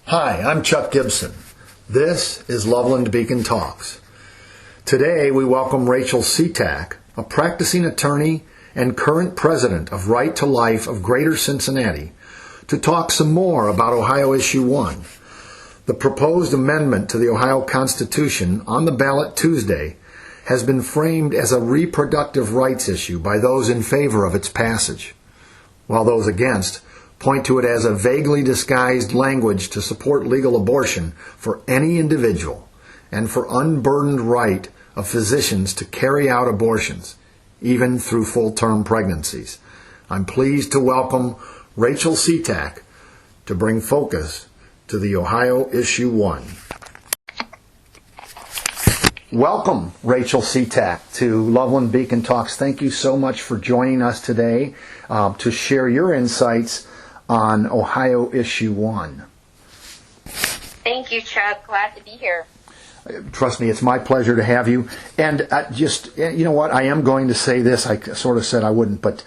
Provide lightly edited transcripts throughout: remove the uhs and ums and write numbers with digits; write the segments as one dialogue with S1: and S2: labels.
S1: Hi, I'm Chuck Gibson. This is Loveland Beacon Talks. Today we welcome Rachel Citak, a practicing attorney and current president of Right to Life of Greater Cincinnati, to talk some more about Ohio Issue 1. The proposed amendment to the Ohio Constitution on the ballot Tuesday has been framed as a reproductive rights issue by those in favor of its passage, while those against point to it as a vaguely disguised language to support legal abortion for any individual and for unburdened right of physicians to carry out abortions, even through full-term pregnancies. I'm pleased to welcome Rachel Citak to bring focus to the Ohio Issue 1. Welcome, Rachel Citak, to Loveland Beacon Talks. Thank you so much for joining us today to share your insights on Ohio Issue 1.
S2: Thank you, Chuck. Glad to be here.
S1: Trust me, it's my pleasure to have you. And just, you know what, I am going to say this. I sort of said I wouldn't, but,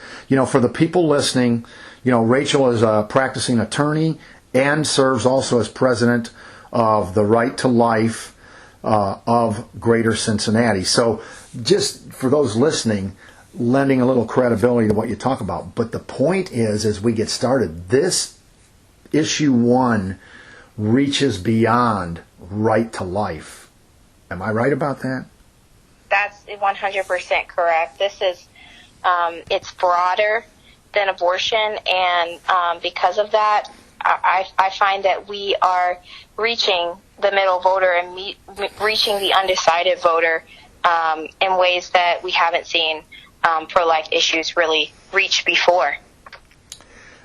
S1: for the people listening, Rachel is a practicing attorney and serves also as president of the Right to Life of Greater Cincinnati. So just for those listening, lending a little credibility to what you talk about. But the point is, as we get started, this Issue 1 reaches beyond right to life. Am I right about that?
S2: That's 100% correct. This is, it's broader than abortion, and because of that, I find that we are reaching the middle voter and reaching the undecided voter in ways that we haven't seen pro-life issues really reach before.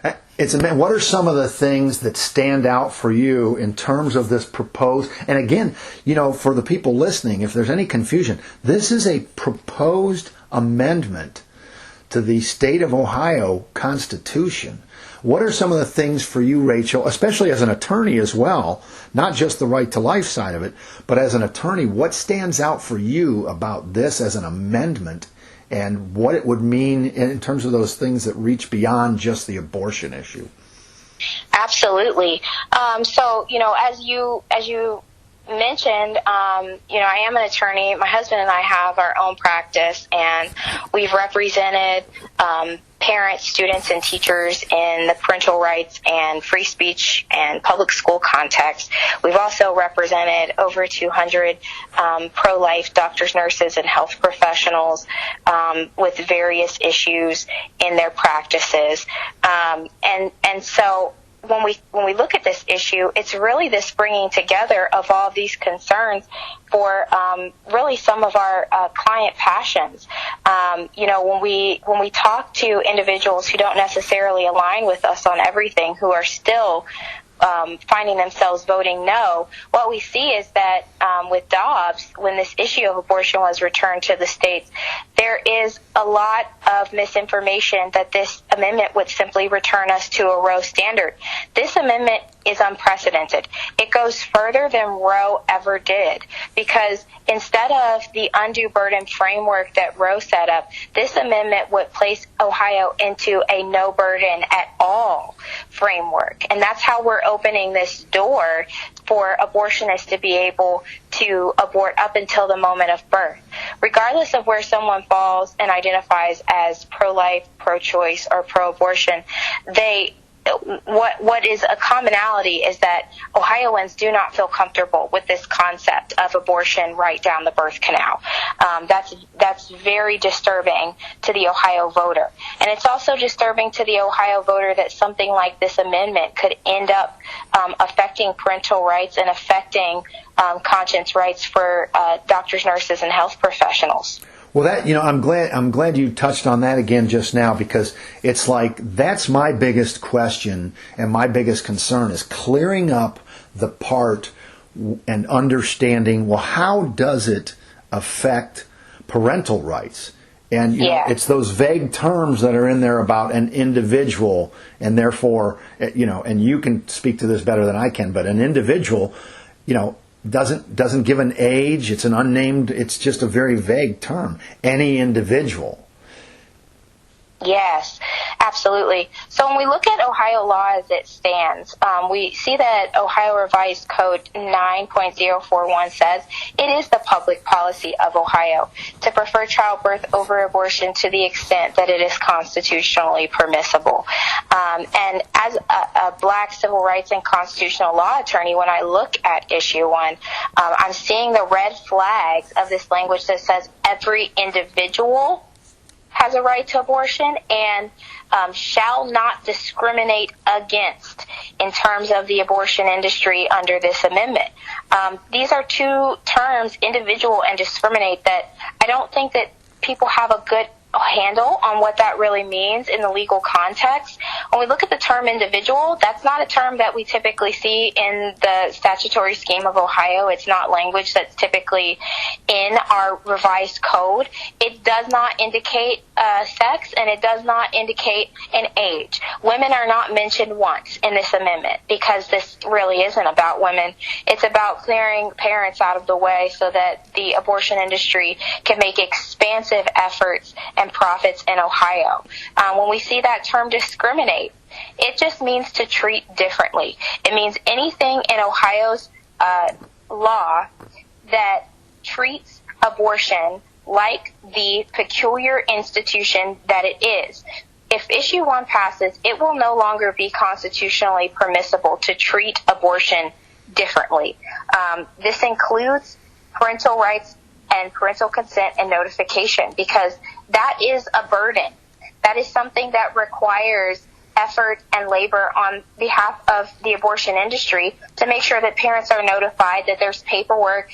S1: What are some of the things that stand out for you in terms of this proposed, and again, for the people listening, if there's any confusion, this is a proposed amendment to the state of Ohio Constitution. What are some of the things for you, Rachel, especially as an attorney as well, not just the right to life side of it, but as an attorney, what stands out for you about this as an amendment and what it would mean in terms of those things that reach beyond just the abortion issue?
S2: Absolutely. So, as you mentioned, I am an attorney. My husband and I have our own practice, and we've represented parents, students, and teachers in the parental rights and free speech and public school context. We've also represented over 200 pro-life doctors, nurses, and health professionals with various issues in their practices. And so when we look at this issue, it's really this bringing together of all these concerns for really some of our client passions. When we talk to individuals who don't necessarily align with us on everything, who are still finding themselves voting no, what we see is that with Dobbs, when this issue of abortion was returned to the states, there is a lot of misinformation that this amendment would simply return us to a Roe standard. This amendment is unprecedented. It goes further than Roe ever did, because instead of the undue burden framework that Roe set up, this amendment would place Ohio into a no burden at all framework. And that's how we're opening this door for abortionists to be able to abort up until the moment of birth. Regardless of where someone falls and identifies as pro-life, pro-choice, or pro-abortion, what is a commonality is that Ohioans do not feel comfortable with this concept of abortion right down the birth canal. That's very disturbing to the Ohio voter. And it's also disturbing to the Ohio voter that something like this amendment could end up affecting parental rights and affecting conscience rights for doctors, nurses, and health professionals.
S1: Well, I'm glad you touched on that again just now, because it's like that's my biggest question and my biggest concern is clearing up the part and understanding, well, how does it affect parental rights? And it's those vague terms that are in there about an individual, and therefore, and you can speak to this better than I can, but an individual, doesn't give an age. It's an unnamed. It's just a very vague term. Any individual.
S2: Yes, absolutely. So when we look at Ohio law as it stands, we see that Ohio Revised Code 9.041 says it is the public policy of Ohio to prefer childbirth over abortion to the extent that it is constitutionally permissible. And as a Black civil rights and constitutional law attorney, when I look at issue 1, I'm seeing the red flags of this language that says every individual has a right to abortion and shall not discriminate against in terms of the abortion industry under this amendment. These are two terms, individual and discriminate, that I don't think that people have a good handle on what that really means in the legal context. When we look at the term individual, that's not a term that we typically see in the statutory scheme of Ohio. It's not language that's typically in our revised code. It does not indicate sex, and it does not indicate an age. Women are not mentioned once in this amendment because this really isn't about women. It's about clearing parents out of the way so that the abortion industry can make expansive efforts and profits in Ohio. When we see that term discriminate, it just means to treat differently. It means anything in Ohio's law that treats abortion like the peculiar institution that it is. If issue 1 passes, it will no longer be constitutionally permissible to treat abortion differently. This includes parental rights and parental consent and notification, because that is a burden. That is something that requires effort and labor on behalf of the abortion industry to make sure that parents are notified, that there's paperwork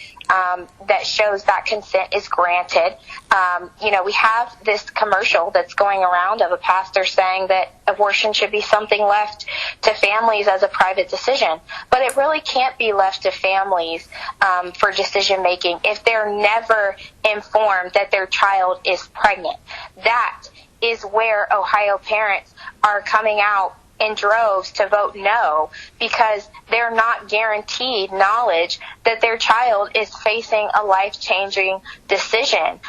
S2: that shows that consent is granted. We have this commercial that's going around of a pastor saying that abortion should be something left to families as a private decision. But it really can't be left to families for decision making if they're never informed that their child is pregnant. That is where Ohio parents are coming out in droves to vote no, because they're not guaranteed knowledge that their child is facing a life-changing decision.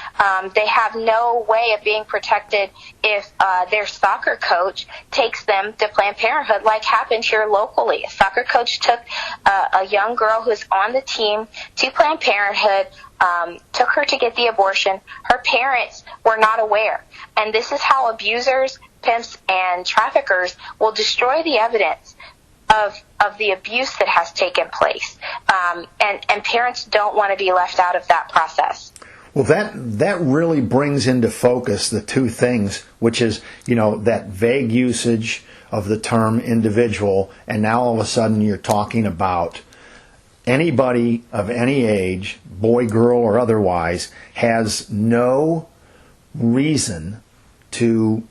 S2: They have no way of being protected if their soccer coach takes them to Planned Parenthood, like happened here locally. A soccer coach took a young girl who's on the team to Planned Parenthood, took her to get the abortion. Her parents were not aware. And this is how abusers, pimps, and traffickers will destroy the evidence of the abuse that has taken place. And parents don't want to be left out of that process.
S1: Well, that really brings into focus the two things, which is, that vague usage of the term individual, and now all of a sudden you're talking about anybody of any age, boy, girl, or otherwise, has no reason to,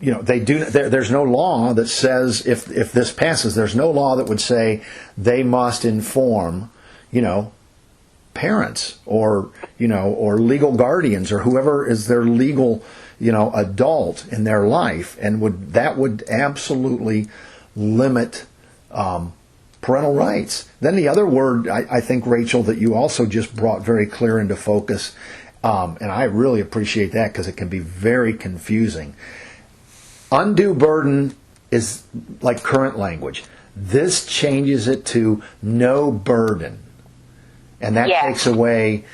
S1: there's no law that says, if this passes, there's no law that would say they must inform, parents or legal guardians or whoever is their legal, adult in their life, and that would absolutely limit parental rights. Then the other word, I think, Rachel, that you also just brought very clear into focus, and I really appreciate that because it can be very confusing. Undue burden is like current language. This changes it to no burden. And that takes away,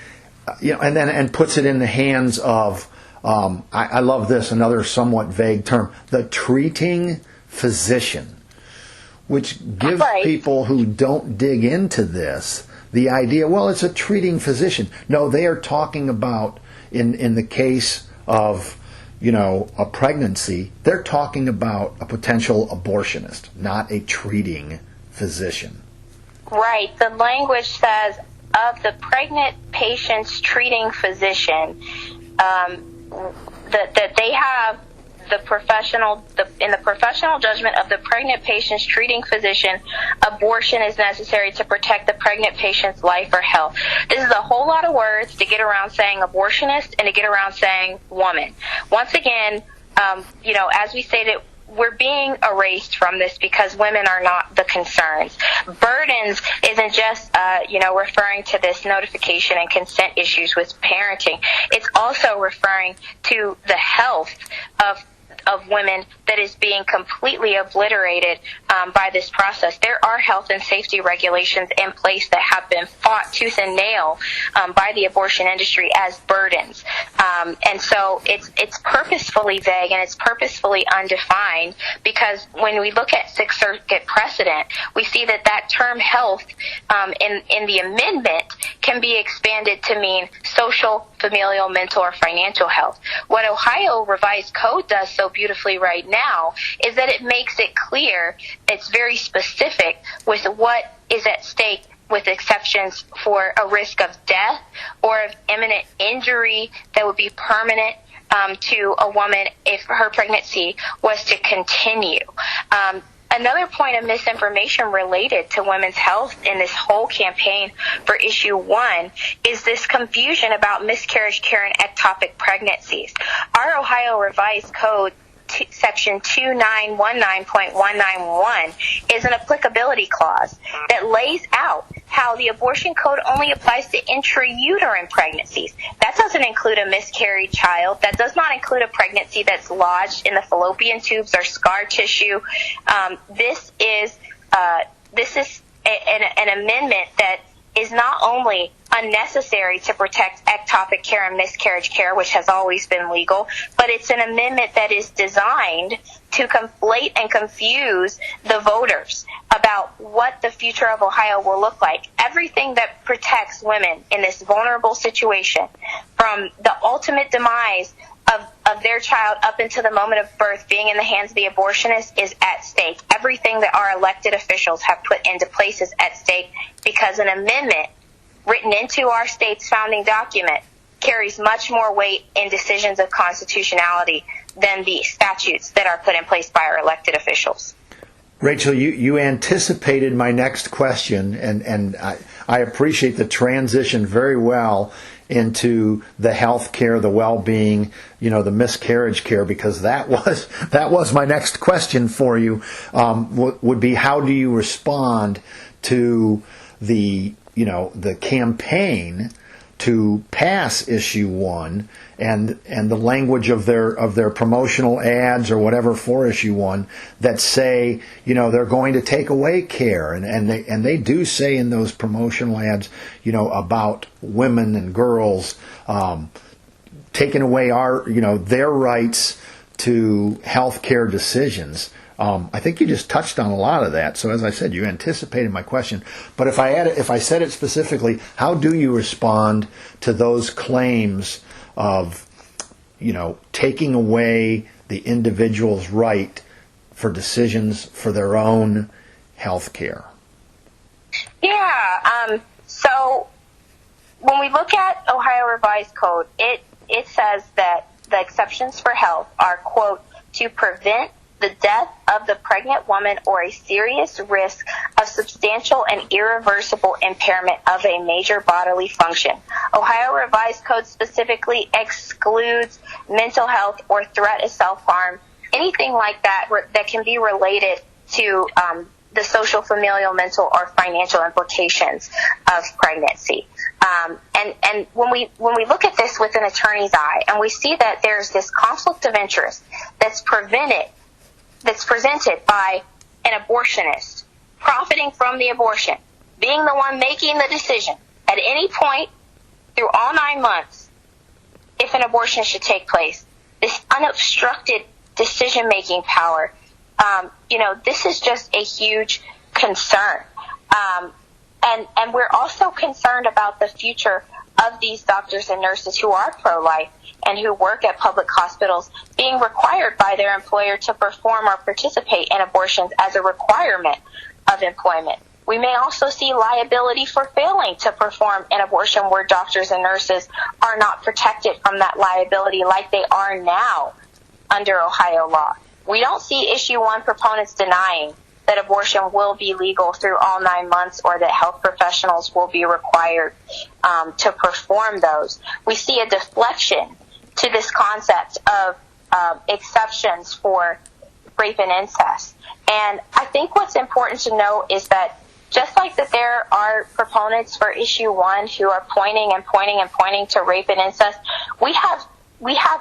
S1: and puts it in the hands of, I love this, another somewhat vague term, the treating physician, which gives people who don't dig into this the idea, well, it's a treating physician. No, they are talking about, in the case of, a pregnancy, they're talking about a potential abortionist, not a treating physician.
S2: Right. The language says, of the pregnant patient's treating physician, that they have in the professional judgment of the pregnant patient's treating physician, abortion is necessary to protect the pregnant patient's life or health. This is a whole lot of words to get around saying abortionist and to get around saying woman. Once again, as we stated, we're being erased from this because women are not the concerns. Burdens isn't just, referring to this notification and consent issues with parenting. It's also referring to the health of of women that is being completely obliterated by this process. There are health and safety regulations in place that have been fought tooth and nail by the abortion industry as burdens. And so it's purposefully vague and it's purposefully undefined, because when we look at Sixth Circuit precedent, we see that term health in the amendment can be expanded to mean social, familial, mental, or financial health. What Ohio Revised Code does so beautifully right now is that it makes it clear, it's very specific with what is at stake, with exceptions for a risk of death or of imminent injury that would be permanent to a woman if her pregnancy was to continue. Another point of misinformation related to women's health in this whole campaign for issue 1 is this confusion about miscarriage care and ectopic pregnancies. Our Ohio Revised Code Section 2919.191 is an applicability clause that lays out how the abortion code only applies to intrauterine pregnancies. That doesn't include a miscarried child. That does not include a pregnancy that's lodged in the fallopian tubes or scar tissue. This is an amendment that is not only unnecessary to protect ectopic care and miscarriage care, which has always been legal, but it's an amendment that is designed to conflate and confuse the voters about what the future of Ohio will look like. Everything that protects women in this vulnerable situation, from the ultimate demise of their child up into the moment of birth being in the hands of the abortionist, is at stake. Everything that our elected officials have put into place is at stake, because an amendment written into our state's founding document carries much more weight in decisions of constitutionality than the statutes that are put in place by our elected officials.
S1: Rachel, you anticipated my next question, and I appreciate the transition very well into the health care, the well-being, the miscarriage care, because that was my next question for you, would be, how do you respond to the campaign to pass issue 1 and the language of their promotional ads or whatever for issue 1 that say, they're going to take away care, and they do say in those promotional ads, about women and girls taking away their rights to health care decisions. I think you just touched on a lot of that. So as I said, you anticipated my question. But if I said it specifically, how do you respond to those claims of, taking away the individual's right for decisions for their own health care?
S2: Yeah. So when we look at Ohio Revised Code, it says that the exceptions for health are, quote, to prevent the death of the pregnant woman or a serious risk of substantial and irreversible impairment of a major bodily function. Ohio Revised Code specifically excludes mental health or threat of self-harm, anything like that that can be related to the social, familial, mental, or financial implications of pregnancy. And when we look at this with an attorney's eye, and we see that there's this conflict of interest that's presented by an abortionist profiting from the abortion, being the one making the decision at any point through all 9 months if an abortion should take place, this unobstructed decision-making power, this is just a huge concern. And we're also concerned about the future of these doctors and nurses who are pro-life and who work at public hospitals being required by their employer to perform or participate in abortions as a requirement of employment. We may also see liability for failing to perform an abortion where doctors and nurses are not protected from that liability like they are now under Ohio law. We don't see issue 1 proponents denying that abortion will be legal through all 9 months, or that health professionals will be required to perform those. We see a deflection to this concept of exceptions for rape and incest. And I think what's important to note is that just like that there are proponents for issue 1 who are pointing to rape and incest, we have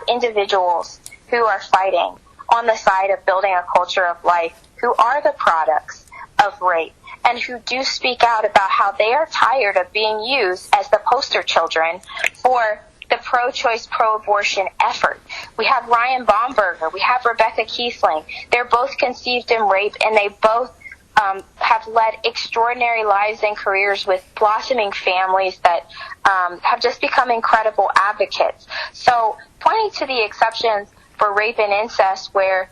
S2: individuals who are fighting on the side of building a culture of life who are the products of rape and who do speak out about how they are tired of being used as the poster children for the pro-choice, pro-abortion effort. We have Ryan Baumberger. We have Rebecca Kiesling. They're both conceived in rape, and they both have led extraordinary lives and careers with blossoming families that have just become incredible advocates. So pointing to the exceptions for rape and incest where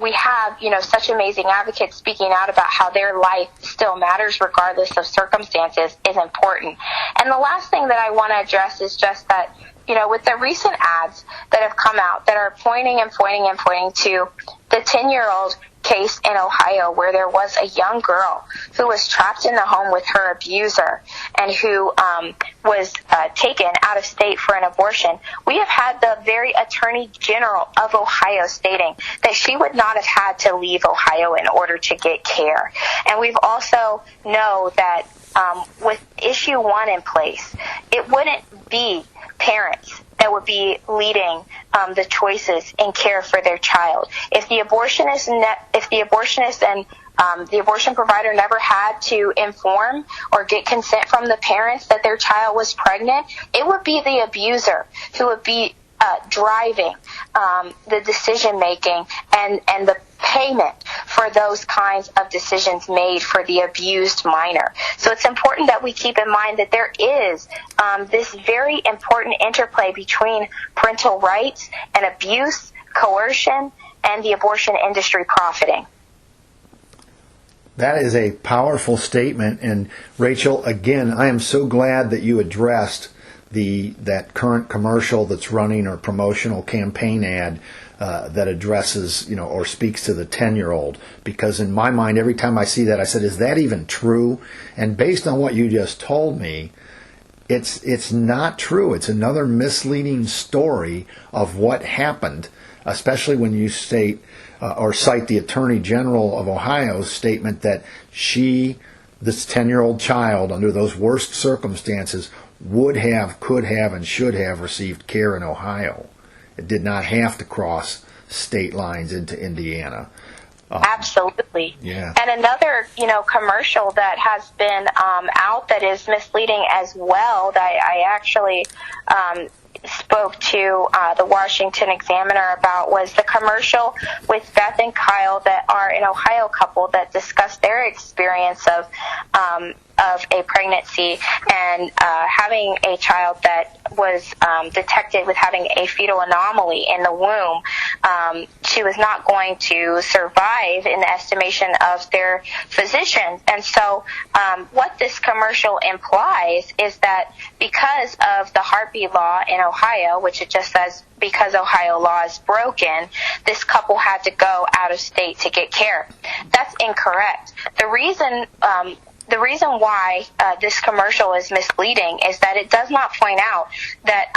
S2: we have, such amazing advocates speaking out about how their life still matters regardless of circumstances is important. And the last thing that I want to address is just that, with the recent ads that have come out that are pointing to the 10-year-old case in Ohio where there was a young girl who was trapped in the home with her abuser and who was taken out of state for an abortion. We have had the very Attorney General of Ohio stating that she would not have had to leave Ohio in order to get care. And we've also know that with issue 1 in place, it wouldn't be parents that would be leading the choices in care for their child. If the abortionist and the abortion provider never had to inform or get consent from the parents that their child was pregnant, it would be the abuser who would be driving the decision making and the payment for those kinds of decisions made for the abused minor. So it's important that we keep in mind that there is this very important interplay between parental rights and abuse, coercion, and the abortion industry profiting.
S1: That is a powerful statement. And Rachel, again, I am so glad that you addressed that current commercial that's running or promotional campaign ad that addresses, or speaks to the 10-year-old. Because in my mind, every time I see that, I said, is that even true? And based on what you just told me, it's not true. It's another misleading story of what happened, especially when you state or cite the Attorney General of Ohio's statement that this 10-year-old child, under those worst circumstances, would have, could have, and should have received care in Ohio. It did not have to cross state lines into Indiana.
S2: Absolutely.
S1: Yeah.
S2: And another, commercial that has been out that is misleading as well, that I actually spoke to the Washington Examiner about, was the commercial with Beth and Kyle that are an Ohio couple that discussed their experience of a pregnancy and having a child that was detected with having a fetal anomaly in the womb. She was not going to survive in the estimation of their physicians. And so what this commercial implies is that because of the heartbeat law in Ohio, which it just says because Ohio law is broken, this couple had to go out of state to get care. That's incorrect. The reason why this commercial is misleading is that it does not point out that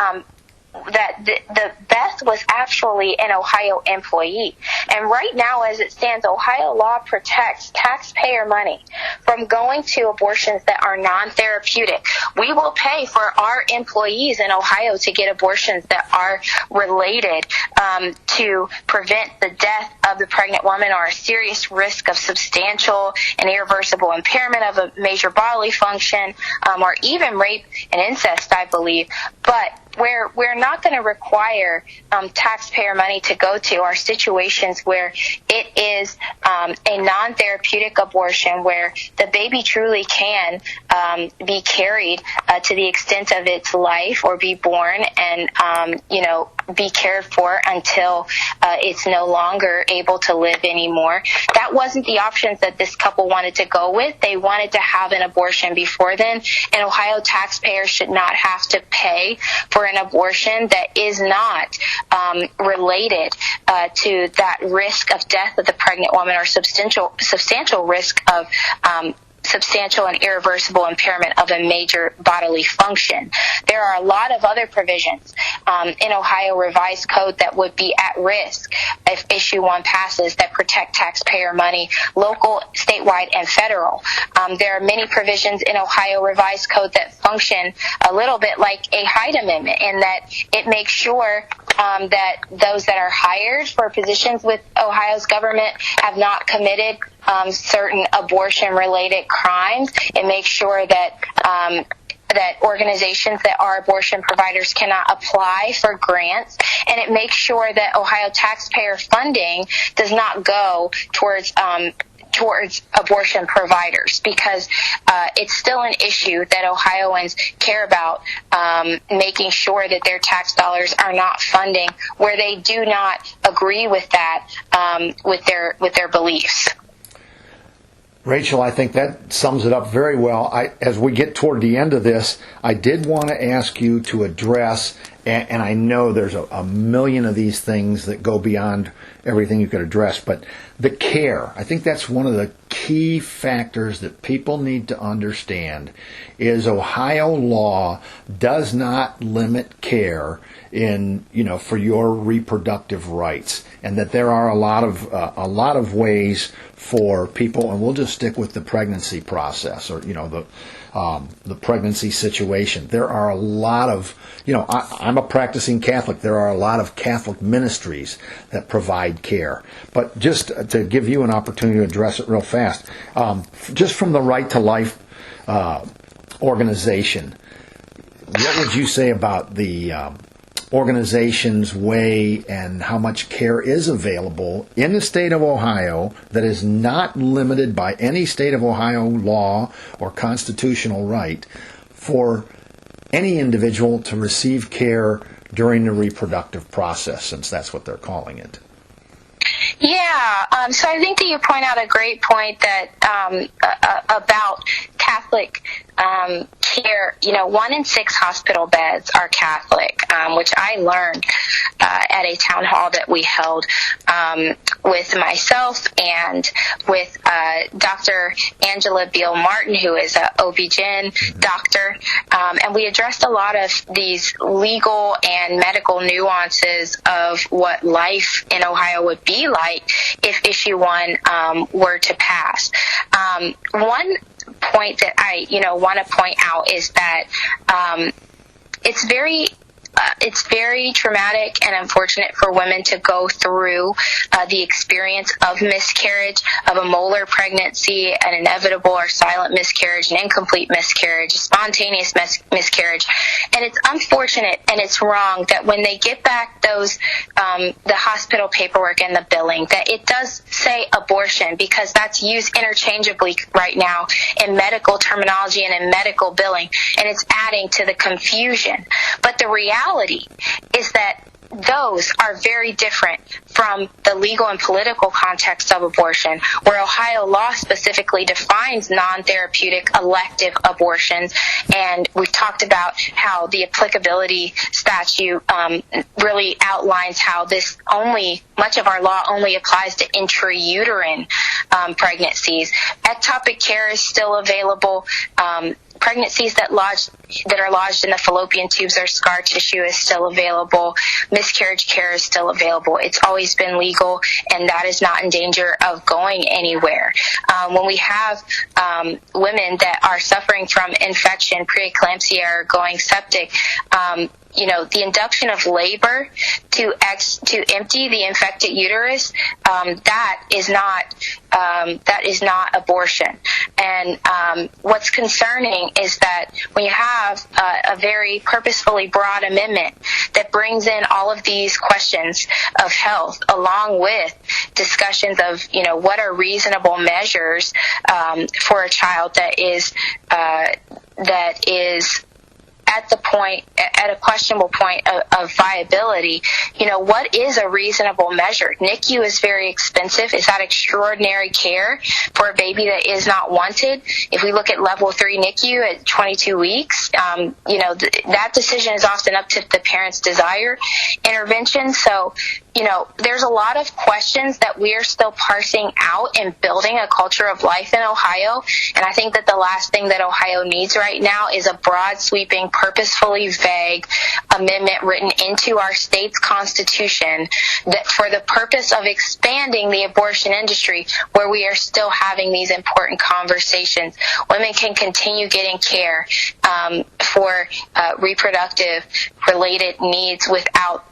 S2: the Beth was actually an Ohio employee. And right now, as it stands, Ohio law protects taxpayer money from going to abortions that are non-therapeutic. We will pay for our employees in Ohio to get abortions that are related to prevent the death of the pregnant woman or a serious risk of substantial and irreversible impairment of a major bodily function, or even rape and incest, I believe. But where we're not going to require taxpayer money to go to are situations where it is a non-therapeutic abortion where the baby truly can be carried to the extent of its life or be born and, be cared for until it's no longer able to live anymore. That wasn't the options that this couple wanted to go with. They wanted to have an abortion before then, and Ohio taxpayers should not have to pay for an abortion that is not related to that risk of death of the pregnant woman or substantial risk of substantial and irreversible impairment of a major bodily function. There are a lot of other provisions in Ohio Revised Code that would be at risk if Issue 1 passes that protect taxpayer money, local, statewide, and federal. There are many provisions in Ohio Revised Code that function a little bit like a Hyde Amendment in that it makes sure that those that are hired for positions with Ohio's government have not committed certain abortion-related crimes. It makes sure that that organizations that are abortion providers cannot apply for grants, and it makes sure that Ohio taxpayer funding does not go towards abortion providers, because it's still an issue that Ohioans care about, making sure that their tax dollars are not funding where they do not agree with that, with their beliefs.
S1: Rachel, I think that sums it up very well. As we get toward the end of this, I did want to ask you to address, and I know there's a million of these things that go beyond everything you could address, but the care. I think that's one of the key factors that people need to understand is Ohio law does not limit care for your reproductive rights, and that there are a lot of ways for people, and we'll just stick with the pregnancy process or the pregnancy situation. There are a lot of I'm a practicing Catholic. There are a lot of Catholic ministries that provide care. But just to give you an opportunity to address it real fast, just from the Right to Life organization, what would you say about the organization's way and how much care is available in the state of Ohio that is not limited by any state of Ohio law or constitutional right for any individual to receive care during the reproductive process, since that's what they're calling it?
S2: Yeah, so I think that you point out a great point that about Catholic care. 1 in 6 hospital beds are Catholic, which I learned at a town hall that we held with myself and with Dr. Angela Beal Martin, who is an OB-GYN doctor, and we addressed a lot of these legal and medical nuances of what life in Ohio would be like if Issue 1 were to pass. One point that I want to point out is that it's very traumatic and unfortunate for women to go through the experience of miscarriage, of a molar pregnancy, an inevitable or silent miscarriage, an incomplete miscarriage, a spontaneous miscarriage. And it's unfortunate and it's wrong that when they get back the hospital paperwork and the billing, that it does say abortion, because that's used interchangeably right now in medical terminology and in medical billing, and it's adding to the confusion. But the reality is that those are very different from the legal and political context of abortion, where Ohio law specifically defines non-therapeutic elective abortions. And we've talked about how the applicability statute really outlines how much of our law only applies to intrauterine pregnancies. Ectopic care is still available. Pregnancies that are lodged in the fallopian tubes or scar tissue is still available. Miscarriage care is still available. It's always been legal, and that is not in danger of going anywhere. When we have women that are suffering from infection, preeclampsia, or going septic, the induction of labor to empty the infected uterus, that is not abortion. And what's concerning is that when you have a very purposefully broad amendment that brings in all of these questions of health, along with discussions of what are reasonable measures for a child that is at the point, at a questionable point of viability, what is a reasonable measure? NICU is very expensive. Is that extraordinary care for a baby that is not wanted? If we look at level 3 NICU at 22 weeks, that decision is often up to the parent's desire intervention. So, there's a lot of questions that we're still parsing out and building a culture of life in Ohio. And I think that the last thing that Ohio needs right now is a broad sweeping, purposefully vague amendment written into our state's constitution that for the purpose of expanding the abortion industry, where we are still having these important conversations. Women can continue getting care for reproductive related needs without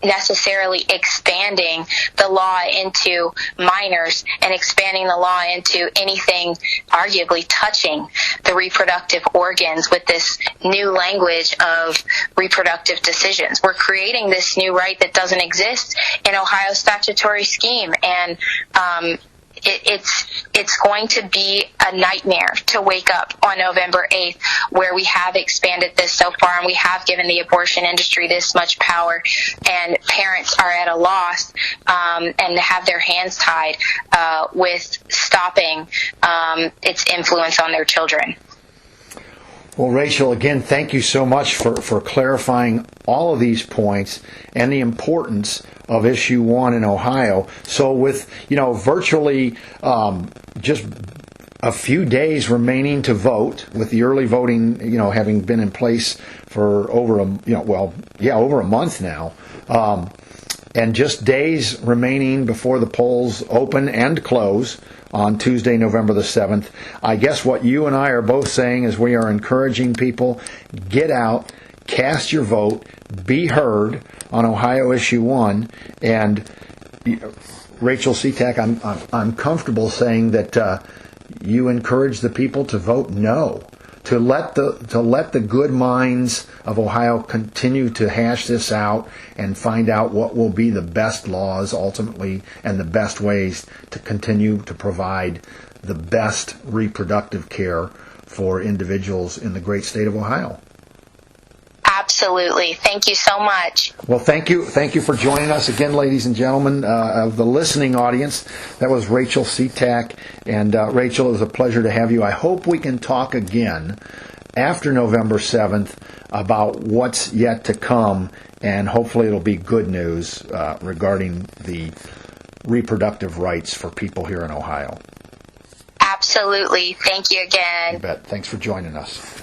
S2: necessarily expanding the law into minors and expanding the law into anything arguably touching the reproductive organs with this new language of reproductive decisions. We're creating this new right that doesn't exist in Ohio's statutory scheme, and it's going to be a nightmare to wake up on November 8th where we have expanded this so far and we have given the abortion industry this much power, and parents are at a loss and have their hands tied with stopping its influence on their children.
S1: Well, Rachel, again, thank you so much for clarifying all of these points and the importance of issue 1 in Ohio. So with, virtually just a few days remaining to vote, with the early voting, having been in place for over a month now, and just days remaining before the polls open and close on Tuesday, November the 7th. I guess what you and I are both saying is we are encouraging people, get out, cast your vote, be heard on Ohio Issue 1. And Rachel Citak, I'm comfortable saying that you encourage the people to vote no, to let the good minds of Ohio continue to hash this out and find out what will be the best laws ultimately and the best ways to continue to provide the best reproductive care for individuals in the great state of Ohio.
S2: Absolutely. Thank you so much.
S1: Well, thank you for joining us again, ladies and gentlemen of the listening audience. That was Rachel Citak. And Rachel, it was a pleasure to have you. I hope we can talk again after November 7th about what's yet to come, and hopefully it'll be good news regarding the reproductive rights for people here in Ohio.
S2: Absolutely. Thank you again.
S1: You bet. Thanks for joining us.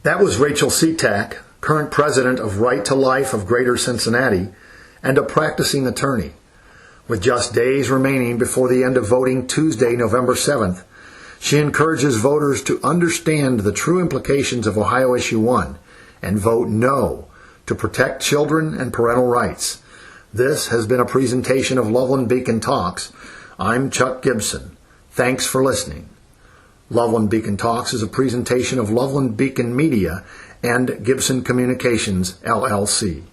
S1: That was Rachel Citak, current president of Right to Life of Greater Cincinnati and a practicing attorney. With just days remaining before the end of voting Tuesday, November 7th, she encourages voters to understand the true implications of Ohio Issue 1 and vote no to protect children and parental rights. This has been a presentation of Loveland Beacon Talks. I'm Chuck Gibson. Thanks for listening. Loveland Beacon Talks is a presentation of Loveland Beacon Media and Gibson Communications, LLC.